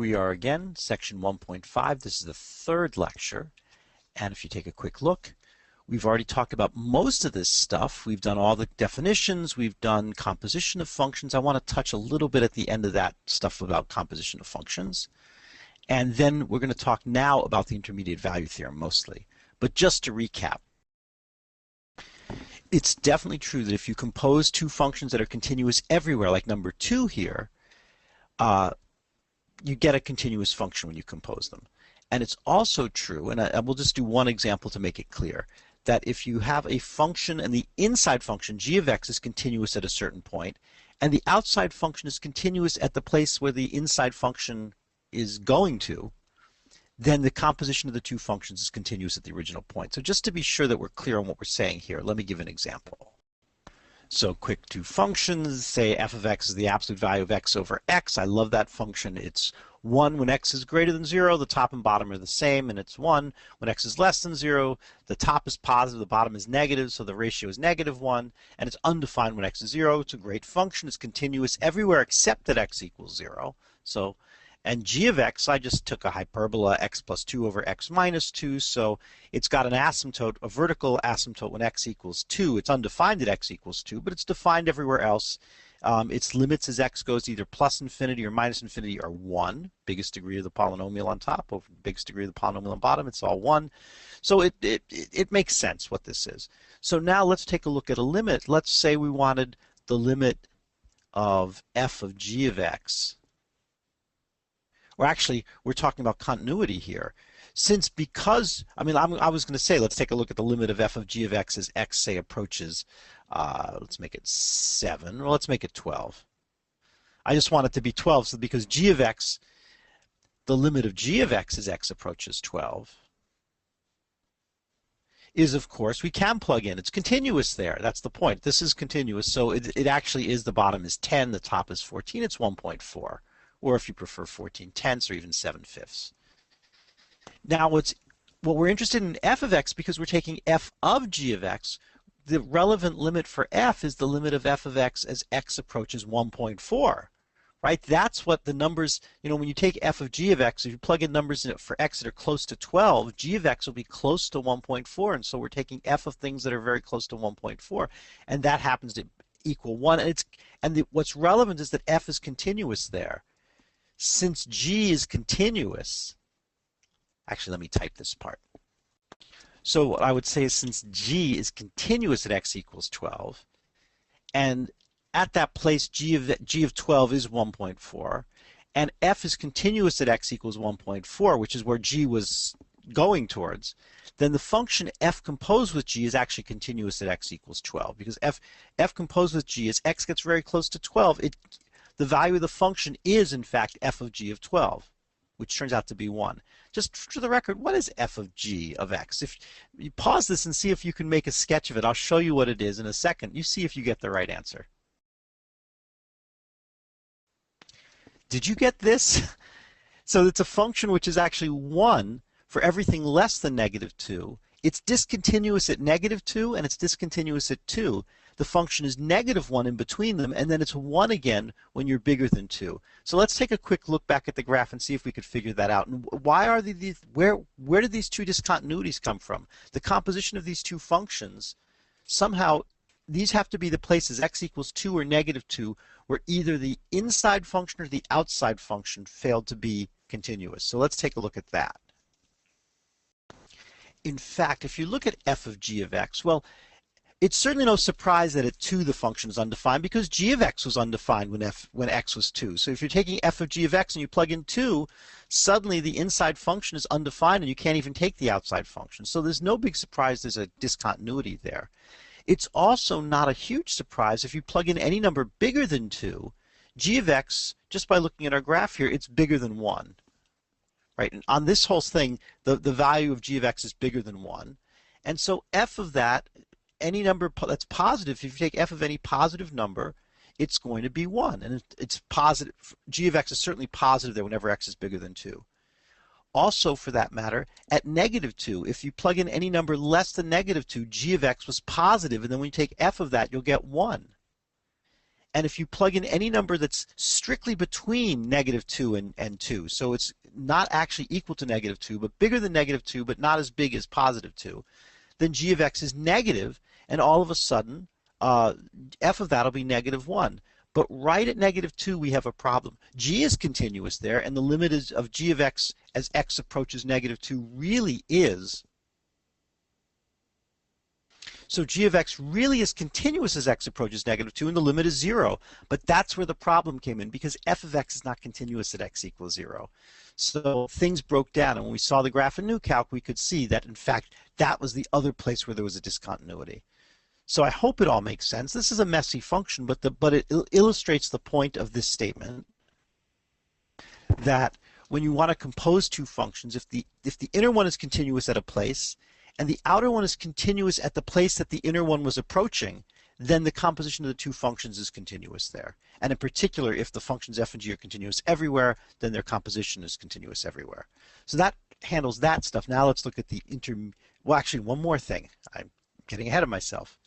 we are again, section 1.5. This is the third lecture. And if you take a quick look, we've already talked about most of this stuff. We've done all the definitions. We've done composition of functions. I want to touch a little bit at the end of that stuff about composition of functions. And then we're going to talk now about the intermediate value theorem mostly. But just to recap, it's definitely true that if you compose two functions that are continuous everywhere, like number 2 here, you get a continuous function when you compose them. And it's also true, and I will just do one example to make it clear, that if you have a function and the inside function, g of x, is continuous at a certain point, and the outside function is continuous at the place where the inside function is going to, then the composition of the two functions is continuous at the original point. So just to be sure that we're clear on what we're saying here, let me give an example. So quick two functions, say f of x is the absolute value of x over x. I love that function. It's 1 when x is greater than 0, the top and bottom are the same, and it's 1 when x is less than 0, the top is positive, the bottom is negative, so the ratio is -1, and it's undefined when x is 0. It's a great function. It's continuous everywhere except at x equals 0. So, and g of x, I just took a hyperbola, x plus 2 over x minus 2, so it's got an asymptote, a vertical asymptote when x equals 2. It's undefined at x equals 2, but it's defined everywhere else. Its limits as x goes to either plus infinity or minus infinity are 1, biggest degree of the polynomial on top over biggest degree of the polynomial on bottom, it's all 1. So it makes sense what this is. So now let's take a look at a limit. Let's say we wanted the limit of f of g of x. Or actually, we're talking about continuity here. Because, I was going to say, let's take a look at the limit of f of g of x as x, say, approaches, let's make it 7, or let's make it 12. I just want it to be 12, so because g of x, the limit of g of x as x approaches 12, is, of course, we can plug in. It's continuous there. That's the point. This is continuous, so it actually is, the bottom is 10, the top is 14, it's 1.4. Or if you prefer 14/10 or even 7/5. Now what we're interested in f of x, because we're taking f of g of x, the relevant limit for f is the limit of f of x as x approaches 1.4. Right? That's what the numbers, when you take f of g of x, if you plug in numbers for x that are close to 12, g of x will be close to 1.4, and so we're taking f of things that are very close to 1.4, and that happens to equal 1. What's relevant is that f is continuous there. Since g is continuous, actually let me type this part. So what I would say is, since g is continuous at x equals 12, and at that place g of 12 is 1.4, and f is continuous at x equals 1.4, which is where g was going towards, then the function f composed with g is actually continuous at x equals 12, because f composed with g, as x gets very close to 12, the value of the function is, in fact, f of g of 12, which turns out to be 1. Just for the record, what is f of g of x? If you pause this and see if you can make a sketch of it, I'll show you what it is in a second. You see if you get the right answer. Did you get this? So it's a function which is actually 1 for everything less than -2. It's discontinuous at -2, and it's discontinuous at 2. The function is -1 in between them, and then it's 1 again when you're bigger than 2. So let's take a quick look back at the graph and see if we could figure that out. And why are these? Where did these two discontinuities come from? The composition of these two functions, somehow these have to be the places x equals 2 or -2 where either the inside function or the outside function failed to be continuous. So let's take a look at that. In fact, if you look at f of g of x, well, it's certainly no surprise that at 2 the function is undefined, because g of x was undefined when x was 2. So if you're taking f of g of x and you plug in 2, suddenly the inside function is undefined and you can't even take the outside function. So there's no big surprise there's a discontinuity there. It's also not a huge surprise if you plug in any number bigger than 2, g of x, just by looking at our graph here, it's bigger than 1. Right? And on this whole thing, the value of g of x is bigger than 1. And so f of that, any number that's positive, if you take f of any positive number, it's going to be 1. And it's positive. G of x is certainly positive there whenever x is bigger than 2. Also, for that matter, at -2, if you plug in any number less than -2, g of x was positive, and then when you take f of that, you'll get 1. And if you plug in any number that's strictly between -2 and 2, so it's not actually equal to -2, but bigger than -2, but not as big as +2, then g of x is negative, and all of a sudden, f of that will be -1. But right at -2, we have a problem. G is continuous there, and the limit of g of x as x approaches -2 really is. So g of x really is continuous as x approaches -2, and the limit is 0. But that's where the problem came in, because f of x is not continuous at x equals 0. So things broke down, and when we saw the graph in NewCalc, we could see that, in fact, that was the other place where there was a discontinuity. So I hope it all makes sense. This is a messy function, but it illustrates the point of this statement, that when you want to compose two functions, if the inner one is continuous at a place, and the outer one is continuous at the place that the inner one was approaching, then the composition of the two functions is continuous there. And in particular, if the functions f and g are continuous everywhere, then their composition is continuous everywhere. So that handles that stuff. Now let's look at the well, actually, one more thing. I'm getting ahead of myself.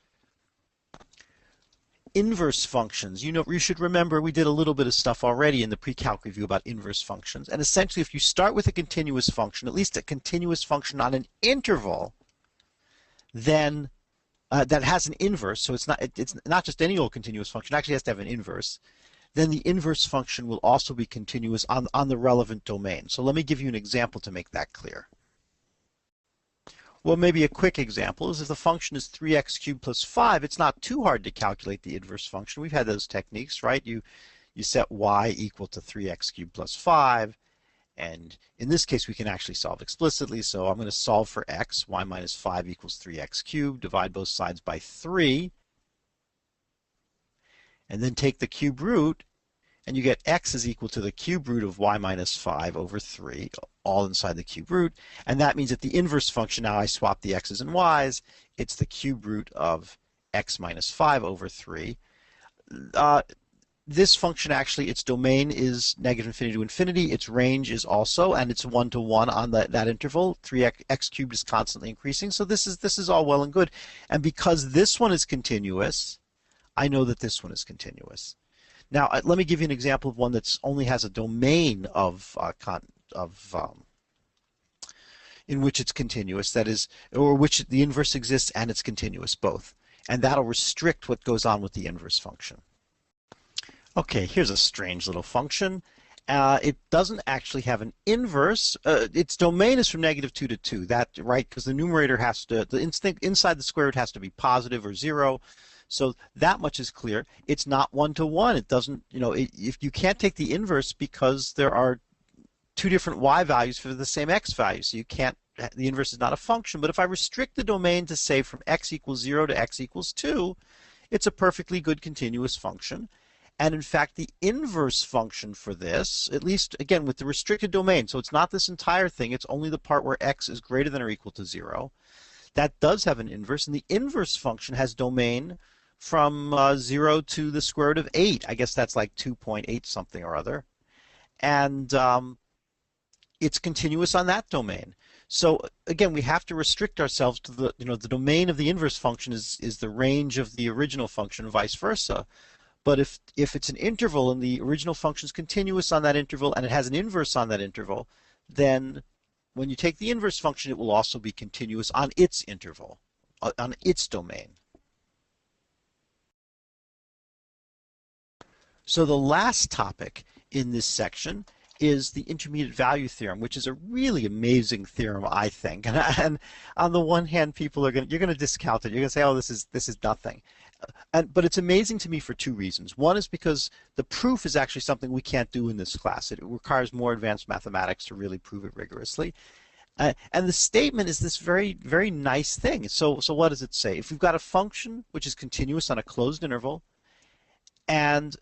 Inverse functions. You should remember we did a little bit of stuff already in the pre-calc review about inverse functions. And essentially, if you start with a continuous function, at least a continuous function on an interval, then that has an inverse, so it's not just any old continuous function, it actually has to have an inverse, then the inverse function will also be continuous on the relevant domain. So let me give you an example to make that clear. Well, maybe a quick example is if the function is 3x cubed plus 5, it's not too hard to calculate the inverse function. We've had those techniques, right? You set y equal to 3x cubed plus 5, and in this case we can actually solve explicitly. So I'm going to solve for x. Y minus 5 equals 3x cubed. Divide both sides by 3, and then take the cube root, and you get x is equal to the cube root of y minus 5 over 3, all inside the cube root. And that means that the inverse function, now I swap the x's and y's, it's the cube root of x minus 5 over 3. This function actually, its domain is -infinity to infinity. Its range is also, and it's 1 to 1 on that interval. 3x cubed is constantly increasing. So this is all well and good. And because this one is continuous, I know that this one is continuous. Now, let me give you an example of one that's only has a domain in which it's continuous, that is, or which the inverse exists and it's continuous, both. And that'll restrict what goes on with the inverse function. Okay, here's a strange little function. It doesn't actually have an inverse. Its domain is from -2 to 2. That, right? Because the numerator has to, inside the square root has to be positive or 0. So that much is clear. It's not 1 to 1. It doesn't, if you can't take the inverse because there are two different y values for the same x value. So you can't, the inverse is not a function. But if I restrict the domain to say from x equals 0 to x equals 2, it's a perfectly good continuous function. And in fact, the inverse function for this, at least again with the restricted domain, so it's not this entire thing, it's only the part where x is greater than or equal to 0, that does have an inverse. And the inverse function has domain from 0 to the square root of 8. I guess that's like 2.8 something or other. And it's continuous on that domain. So again, we have to restrict ourselves to the, the domain of the inverse function is the range of the original function, vice versa. But if it's an interval and the original function is continuous on that interval and it has an inverse on that interval, then when you take the inverse function, it will also be continuous on its interval, on its domain. So the last topic in this section is the intermediate value theorem, which is a really amazing theorem, I think. And on the one hand, you're going to discount it. You're going to say, oh, this is nothing. But it's amazing to me for two reasons. One is because the proof is actually something we can't do in this class. It requires more advanced mathematics to really prove it rigorously. And the statement is this very, very nice thing. So what does it say? If we've got a function which is continuous on a closed interval, and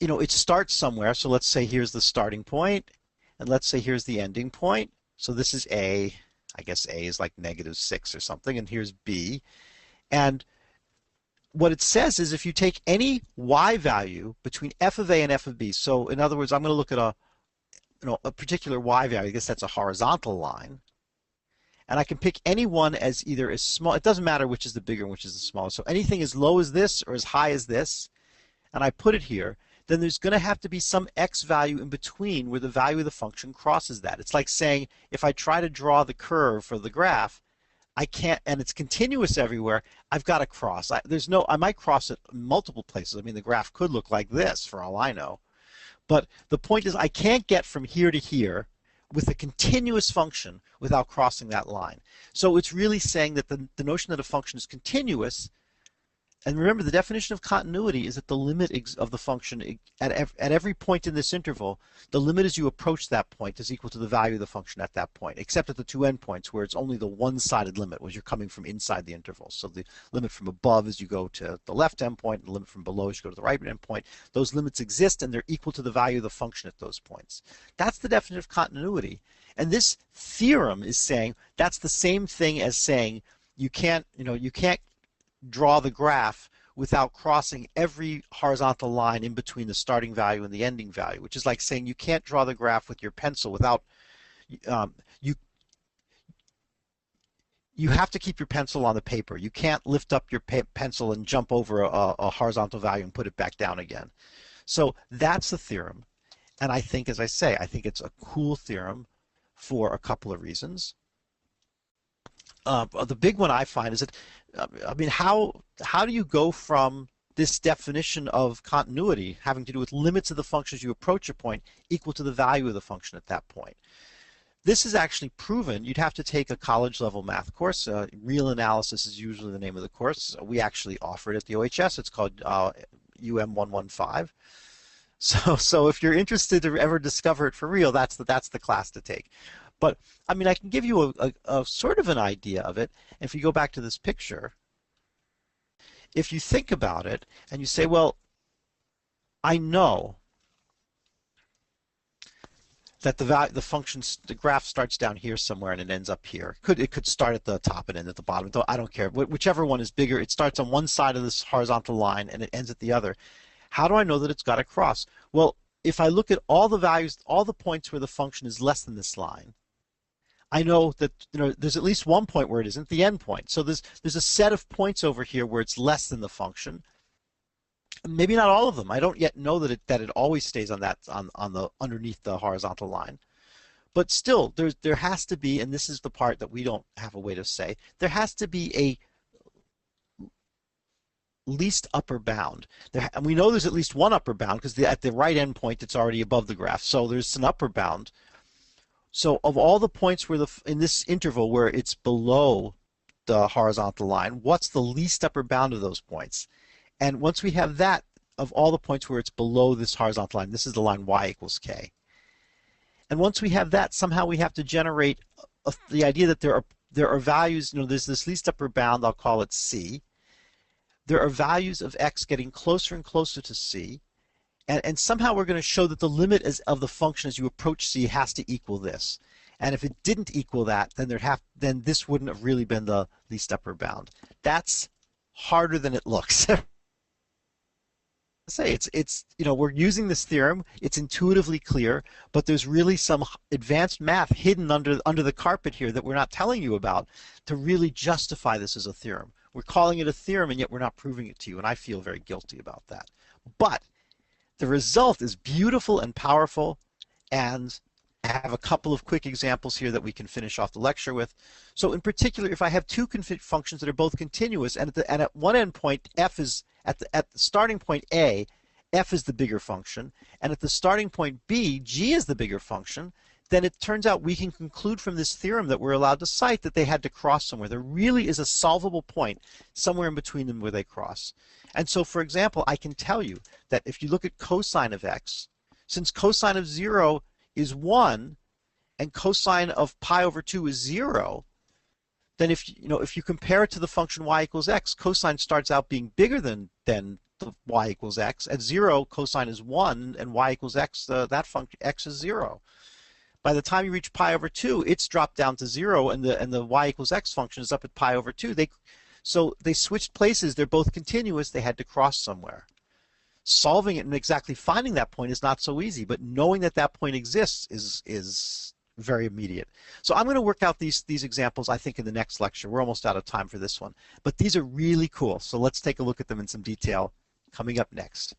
it starts somewhere. So let's say here's the starting point, and let's say here's the ending point. So this is A. I guess A is like -6 or something, and here's B. And what it says is if you take any y value between f of A and f of B, so in other words, I'm going to look at a particular y value. I guess that's a horizontal line. And I can pick any one as either as small, it doesn't matter which is the bigger and which is the smaller. So anything as low as this or as high as this, and I put it here, then there's going to have to be some x value in between where the value of the function crosses that. It's like saying if I try to draw the curve for the graph, I can't, and it's continuous everywhere, I've got to cross. I might cross it in multiple places. I mean, the graph could look like this for all I know. But the point is I can't get from here to here with a continuous function without crossing that line. So it's really saying that the notion that a function is continuous, and remember the definition of continuity is that the limit of the function at every point in this interval, the limit as you approach that point is equal to the value of the function at that point, except at the two endpoints where it's only the one-sided limit, where you're coming from inside the interval. So the limit from above as you go to the left endpoint, and the limit from below as you go to the right endpoint. Those limits exist and they're equal to the value of the function at those points. That's the definition of continuity. And this theorem is saying that's the same thing as saying you can't draw the graph without crossing every horizontal line in between the starting value and the ending value, which is like saying you can't draw the graph with your pencil without you have to keep your pencil on the paper. You can't lift up your pencil and jump over a horizontal value and put it back down again. So that's the theorem, and I think, as I say, I think it's a cool theorem for a couple of reasons. The big one I find is that, I mean, how do you go from this definition of continuity having to do with limits of the function as you approach a point equal to the value of the function at that point? This is actually proven. You'd have to take a college level math course. Real analysis is usually the name of the course. We actually offer it at the OHS. It's called UM 115. So if you're interested to ever discover it for real, that's the class to take. But I mean, I can give you a sort of an idea of it. If you go back to this picture, if you think about it and you say, well, I know that the graph starts down here somewhere and it ends up here. It could start at the top and end at the bottom. I don't care. Whichever one is bigger, it starts on one side of this horizontal line and it ends at the other. How do I know that it's got to cross? Well, if I look at all the values, all the points where the function is less than this line, I know that there's at least one point where it isn't, the end point. So there's a set of points over here where it's less than the function. Maybe not all of them. I don't yet know that it always stays on the underneath the horizontal line. But still, there has to be, and this is the part that we don't have a way to say, there has to be a least upper bound. And we know there's at least one upper bound because at the right end point it's already above the graph. So there's an upper bound. So of all the points where in this interval where it's below the horizontal line, what's the least upper bound of those points? And once we have that, of all the points where it's below this horizontal line, this is the line y equals k. And once we have that, somehow we have to generate the idea that there are values, there's this least upper bound, I'll call it c. There are values of x getting closer and closer to c. And somehow we're going to show that the limit of the function as you approach c has to equal this. And if it didn't equal that, then this wouldn't have really been the least upper bound. That's harder than it looks. Say it's we're using this theorem. It's intuitively clear, but there's really some advanced math hidden under the carpet here that we're not telling you about to really justify this as a theorem. We're calling it a theorem, and yet we're not proving it to you, and I feel very guilty about that. But the result is beautiful and powerful, and I have a couple of quick examples here that we can finish off the lecture with. So in particular, if I have two functions that are both continuous, and at one endpoint, f is at the starting point a, f is the bigger function, and at the starting point b, g is the bigger function, then it turns out we can conclude from this theorem that we're allowed to cite that they had to cross somewhere. There really is a solvable point somewhere in between them where they cross. And so, for example, I can tell you that if you look at cosine of x, since cosine of 0 is 1 and cosine of pi over 2 is 0, then if you compare it to the function y equals x, cosine starts out being bigger than the y equals x. At 0, cosine is 1, and y equals x, that function x is 0. By the time you reach pi over 2, it's dropped down to 0, and the y equals x function is up at pi over 2. So they switched places. They're both continuous. They had to cross somewhere. Solving it and exactly finding that point is not so easy, but knowing that that point exists is very immediate. So I'm going to work out these examples, I think, in the next lecture. We're almost out of time for this one. But these are really cool. So let's take a look at them in some detail coming up next.